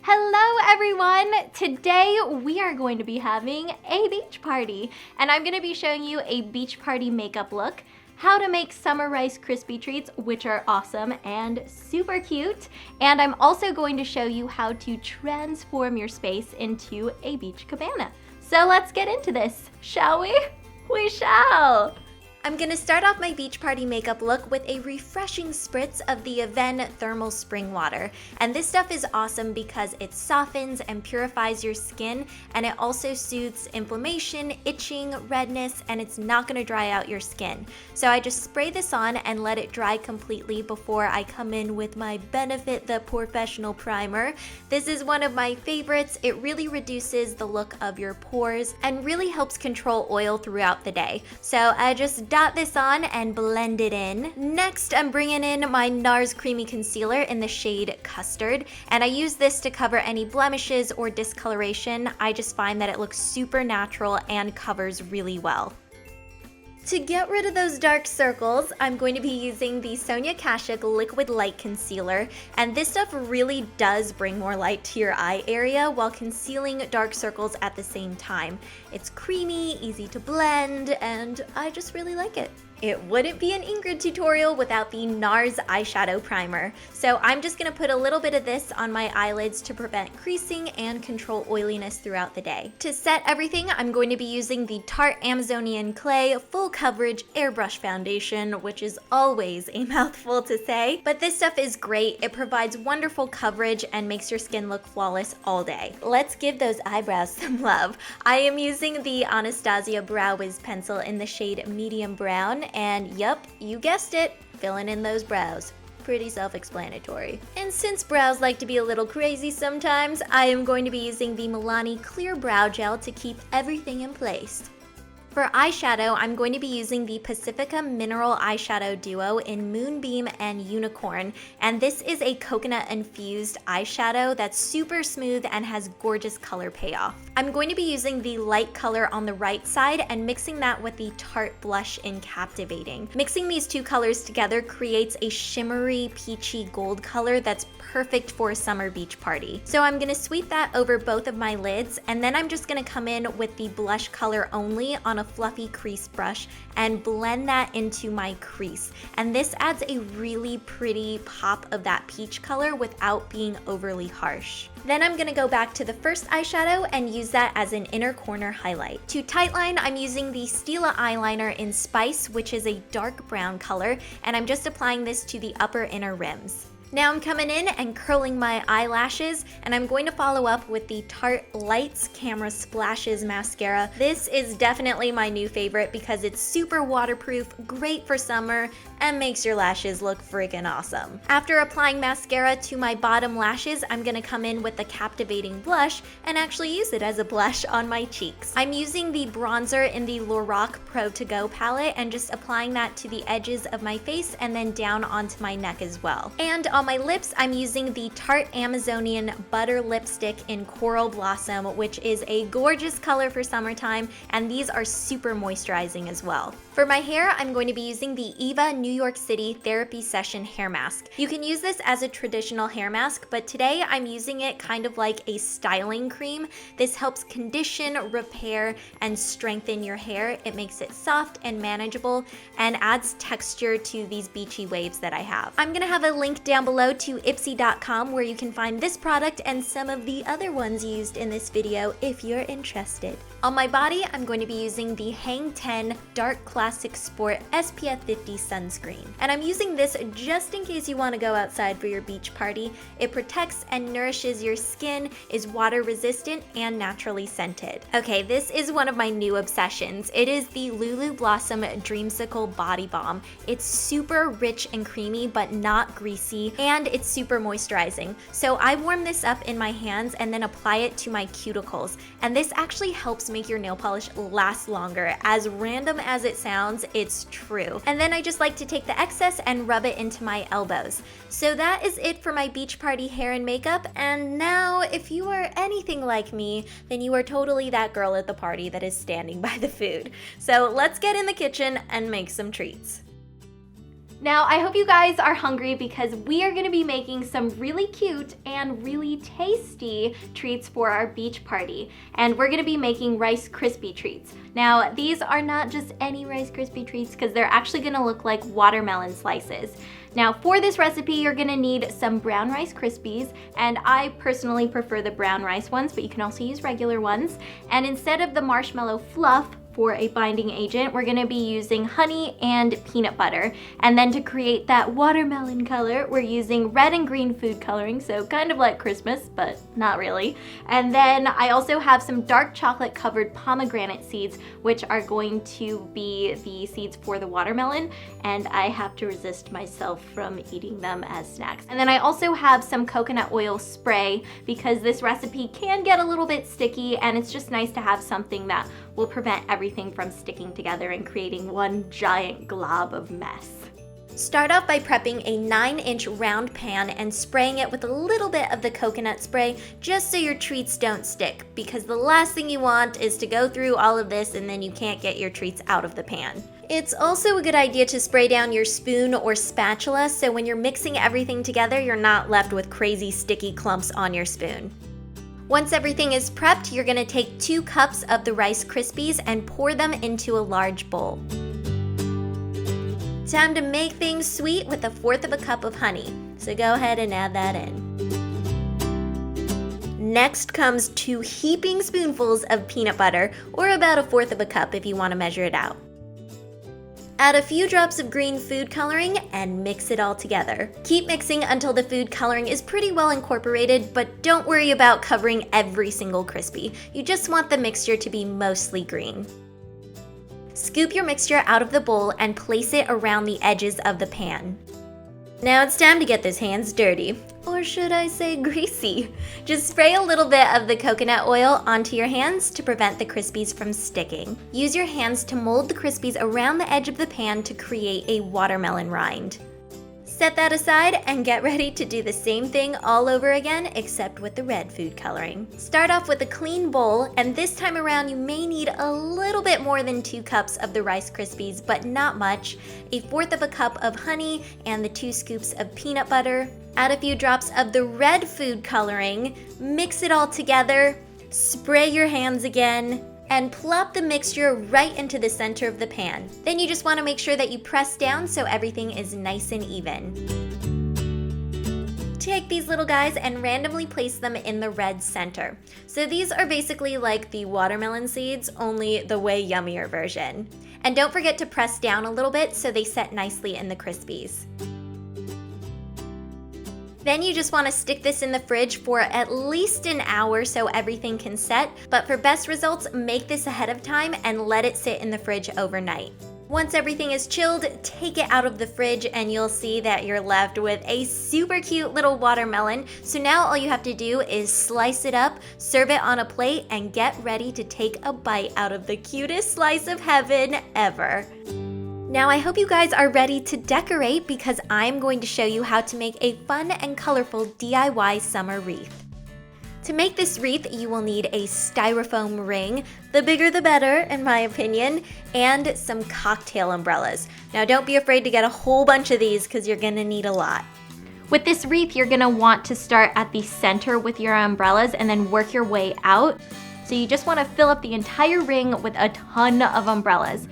Hello everyone! Today we are going to be having a beach party, and I'm going to be showing you a beach party makeup look, how to make summer Rice Krispie treats, which are awesome and super cute, and I'm also going to show you how to transform your space into a beach cabana. So let's get into this, shall we? We shall! I'm gonna start off my beach party makeup look with a refreshing spritz of the Avene Thermal Spring Water. And this stuff is awesome because it softens and purifies your skin, and it also soothes inflammation, itching, redness, and it's not gonna dry out your skin. So I just spray this on and let it dry completely before I come in with my Benefit the Porefessional primer. This is one of my favorites. It really reduces the look of your pores and really helps control oil throughout the day. So I just dot this on and blend it in. Next, I'm bringing in my NARS Creamy Concealer in the shade Custard, and I use this to cover any blemishes or discoloration. I just find that it looks super natural and covers really well. To get rid of those dark circles, I'm going to be using the Sonia Kashuk Liquid Light Concealer, and this stuff really does bring more light to your eye area while concealing dark circles at the same time. It's creamy, easy to blend, and I just really like it. It wouldn't be an Ingrid tutorial without the NARS eyeshadow primer. So I'm just gonna put a little bit of this on my eyelids to prevent creasing and control oiliness throughout the day. To set everything, I'm going to be using the Tarte Amazonian Clay Full Coverage Airbrush Foundation, which is always a mouthful to say, but this stuff is great. It provides wonderful coverage and makes your skin look flawless all day. Let's give those eyebrows some love. I am using the Anastasia Brow Wiz pencil in the shade Medium Brown, and yup, you guessed it, filling in those brows. Pretty self-explanatory. And since brows like to be a little crazy sometimes, I am going to be using the Milani Clear Brow Gel to keep everything in place. For eyeshadow, I'm going to be using the Pacifica Mineral Eyeshadow Duo in Moonbeam and Unicorn, and this is a coconut-infused eyeshadow that's super smooth and has gorgeous color payoff. I'm going to be using the light color on the right side and mixing that with the Tarte blush in Captivating. Mixing these two colors together creates a shimmery, peachy gold color that's perfect for a summer beach party. So I'm gonna sweep that over both of my lids, and then I'm just gonna come in with the blush color only on a fluffy crease brush and blend that into my crease. And this adds a really pretty pop of that peach color without being overly harsh. Then I'm gonna go back to the first eyeshadow and use that as an inner corner highlight. To tightline, I'm using the Stila eyeliner in Spice, which is a dark brown color, and I'm just applying this to the upper inner rims. Now I'm coming in and curling my eyelashes, and I'm going to follow up with the Tarte Lights Camera Splashes mascara. This is definitely my new favorite because it's super waterproof, great for summer, and makes your lashes look freaking awesome. After applying mascara to my bottom lashes, I'm gonna come in with the Captivating blush and actually use it as a blush on my cheeks. I'm using the bronzer in the Lorac Pro To Go palette and just applying that to the edges of my face and then down onto my neck as well. And on my lips, I'm using the Tarte Amazonian Butter Lipstick in Coral Blossom, which is a gorgeous color for summertime, and these are super moisturizing as well. For my hair, I'm going to be using the Eva New York City Therapy Session Hair Mask. You can use this as a traditional hair mask, but today I'm using it kind of like a styling cream. This helps condition, repair, and strengthen your hair. It makes it soft and manageable and adds texture to these beachy waves that I have. I'm gonna have a link down below to Ipsy.com where you can find this product and some of the other ones used in this video if you're interested. On my body, I'm going to be using the Hang 10 Dark Classic Sport SPF 50 sunscreen. And I'm using this just in case you want to go outside for your beach party. It protects and nourishes your skin, is water resistant, and naturally scented. Okay, this is one of my new obsessions. It is the Lulu Blossom Dreamsicle Body Balm. It's super rich and creamy, but not greasy, and it's super moisturizing. So I warm this up in my hands and then apply it to my cuticles. And this actually helps make your nail polish last longer. As random as it sounds, it's true. And then I just like to take the excess and rub it into my elbows. So that is it for my beach party hair and makeup. And now, if you are anything like me, then you are totally that girl at the party that is standing by the food. So let's get in the kitchen and make some treats. Now, I hope you guys are hungry because we are gonna be making some really cute and really tasty treats for our beach party. And we're gonna be making Rice Krispie treats. Now, these are not just any Rice Krispie treats because they're actually gonna look like watermelon slices. Now, for this recipe, you're gonna need some brown Rice Krispies, and I personally prefer the brown rice ones, but you can also use regular ones. And instead of the marshmallow fluff, for a binding agent, we're gonna be using honey and peanut butter. And then to create that watermelon color, we're using red and green food coloring, so kind of like Christmas, but not really. And then I also have some dark chocolate covered pomegranate seeds, which are going to be the seeds for the watermelon, and I have to resist myself from eating them as snacks. And then I also have some coconut oil spray because this recipe can get a little bit sticky, and it's just nice to have something that will prevent everything from sticking together and creating one giant glob of mess. Start off by prepping a 9-inch round pan and spraying it with a little bit of the coconut spray just so your treats don't stick, because the last thing you want is to go through all of this and then you can't get your treats out of the pan. It's also a good idea to spray down your spoon or spatula so when you're mixing everything together, you're not left with crazy sticky clumps on your spoon. Once everything is prepped, you're gonna take 2 cups of the Rice Krispies and pour them into a large bowl. Time to make things sweet with 1/4 cup of honey, so go ahead and add that in. Next comes 2 heaping spoonfuls of peanut butter, or about 1/4 cup if you want to measure it out. Add a few drops of green food coloring and mix it all together. Keep mixing until the food coloring is pretty well incorporated, but don't worry about covering every single Krispie. You just want the mixture to be mostly green. Scoop your mixture out of the bowl and place it around the edges of the pan. Now it's time to get those hands dirty, or should I say greasy. Just spray a little bit of the coconut oil onto your hands to prevent the Krispies from sticking. Use your hands to mold the Krispies around the edge of the pan to create a watermelon rind. Set that aside and get ready to do the same thing all over again, except with the red food coloring. Start off with a clean bowl, and this time around you may need a little bit more than 2 cups of the Rice Krispies, but not much, 1/4 cup of honey, and the 2 scoops of peanut butter. Add a few drops of the red food coloring, mix it all together, spray your hands again, and plop the mixture right into the center of the pan. Then you just want to make sure that you press down so everything is nice and even. Take these little guys and randomly place them in the red center. So these are basically like the watermelon seeds, only the way yummier version. And don't forget to press down a little bit so they set nicely in the Krispies. Then you just want to stick this in the fridge for at least an hour so everything can set, but for best results, make this ahead of time and let it sit in the fridge overnight. Once everything is chilled, take it out of the fridge and you'll see that you're left with a super cute little watermelon. So now all you have to do is slice it up, serve it on a plate, and get ready to take a bite out of the cutest slice of heaven ever. Now I hope you guys are ready to decorate because I'm going to show you how to make a fun and colorful DIY summer wreath. To make this wreath, you will need a styrofoam ring, the bigger the better in my opinion, and some cocktail umbrellas. Now don't be afraid to get a whole bunch of these because you're gonna need a lot. With this wreath, you're gonna want to start at the center with your umbrellas and then work your way out. So you just wanna fill up the entire ring with a ton of umbrellas.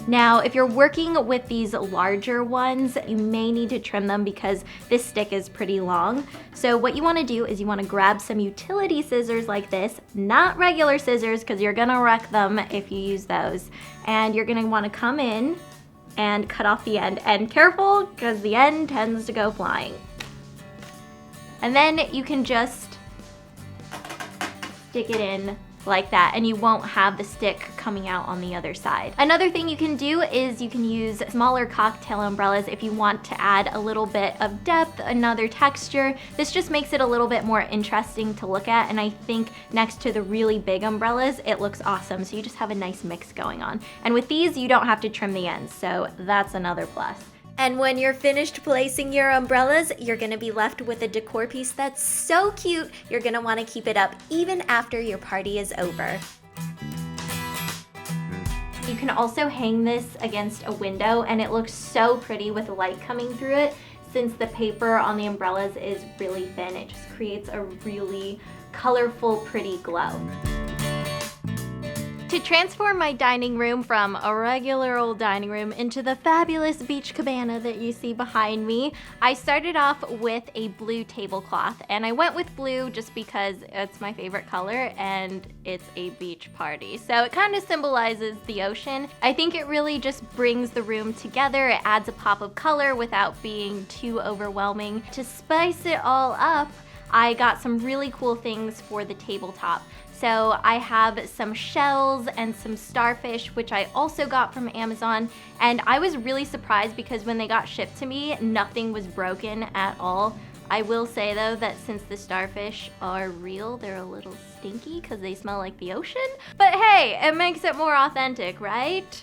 Now, if you're working with these larger ones, you may need to trim them because this stick is pretty long. So what you wanna do is you wanna grab some utility scissors like this, not regular scissors because you're gonna wreck them if you use those. And you're gonna wanna come in and cut off the end. And careful, because the end tends to go flying. And then you can just stick it in like that, and you won't have the stick coming out on the other side. Another thing you can do is you can use smaller cocktail umbrellas if you want to add a little bit of depth, another texture. This just makes it a little bit more interesting to look at, and I think next to the really big umbrellas, it looks awesome. So you just have a nice mix going on. And with these, you don't have to trim the ends, so that's another plus. And when you're finished placing your umbrellas, you're gonna be left with a decor piece that's so cute, you're gonna wanna keep it up even after your party is over. You can also hang this against a window and it looks so pretty with light coming through it. Since the paper on the umbrellas is really thin, it just creates a really colorful, pretty glow. To transform my dining room from a regular old dining room into the fabulous beach cabana that you see behind me, I started off with a blue tablecloth, and I went with blue just because it's my favorite color and it's a beach party. So it kind of symbolizes the ocean. I think it really just brings the room together. It adds a pop of color without being too overwhelming. To spice it all up, I got some really cool things for the tabletop. So I have some shells and some starfish, which I also got from Amazon. And I was really surprised because when they got shipped to me, nothing was broken at all. I will say though that since the starfish are real, they're a little stinky because they smell like the ocean. But hey, it makes it more authentic, right?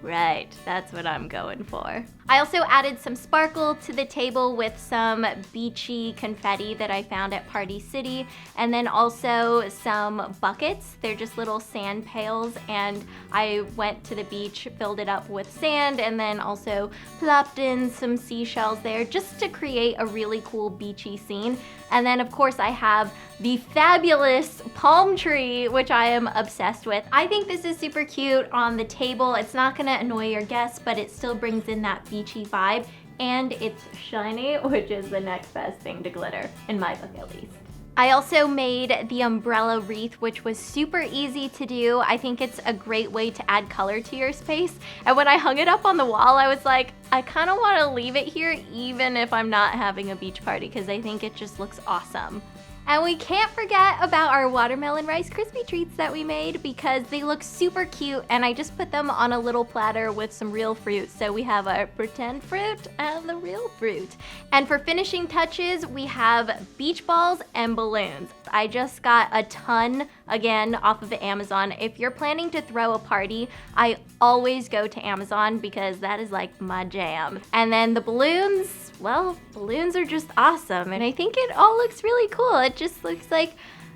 Right, that's what I'm going for. I also added some sparkle to the table with some beachy confetti that I found at Party City, and then also some buckets. They're just little sand pails, and I went to the beach, filled it up with sand, and then also plopped in some seashells there just to create a really cool beachy scene. And then of course I have the fabulous palm tree, which I am obsessed with. I think this is super cute on the table. It's not gonna annoy your guests, but it still brings in that beachy vibe, and it's shiny, which is the next best thing to glitter, in my book at least. I also made the umbrella wreath, which was super easy to do. I think it's a great way to add color to your space. And when I hung it up on the wall, I was like, I kind of want to leave it here even if I'm not having a beach party because I think it just looks awesome. And we can't forget about our watermelon Rice Krispie treats that we made because they look super cute, and I just put them on a little platter with some real fruit. So we have our pretend fruit and the real fruit. And for finishing touches, we have beach balls and balloons. I just got a ton, again, off of Amazon. If you're planning to throw a party, I always go to Amazon because that is like my jam. And then the balloons, well, balloons are just awesome, and I think it all looks really cool. It just looks like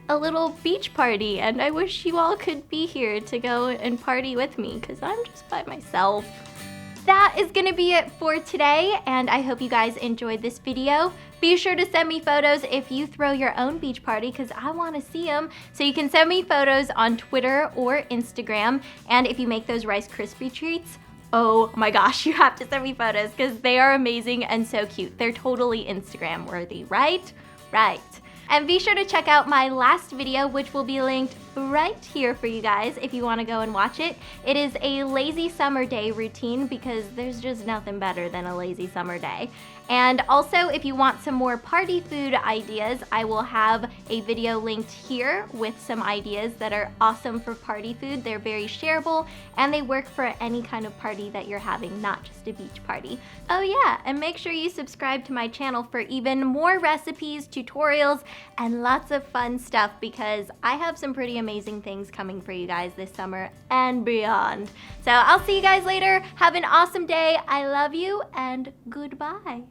a little beach party, and I wish you all could be here to go and party with me because I'm just by myself. That is gonna be it for today, and I hope you guys enjoyed this video. Be sure to send me photos if you throw your own beach party because I want to see them. So you can send me photos on Twitter or Instagram, and if you make those Rice Krispie treats, oh my gosh, you have to send me photos because they are amazing and so cute. They're totally Instagram worthy, right? Right. And be sure to check out my last video, which will be linked right here for you guys if you want to go and watch it. It is a lazy summer day routine because there's just nothing better than a lazy summer day. And also, if you want some more party food ideas, I will have a video linked here with some ideas that are awesome for party food. They're very shareable and they work for any kind of party that you're having, not just a beach party. Oh yeah, and make sure you subscribe to my channel for even more recipes, tutorials, and lots of fun stuff because I have some pretty amazing things coming for you guys this summer and beyond. So I'll see you guys later. Have an awesome day. I love you and goodbye.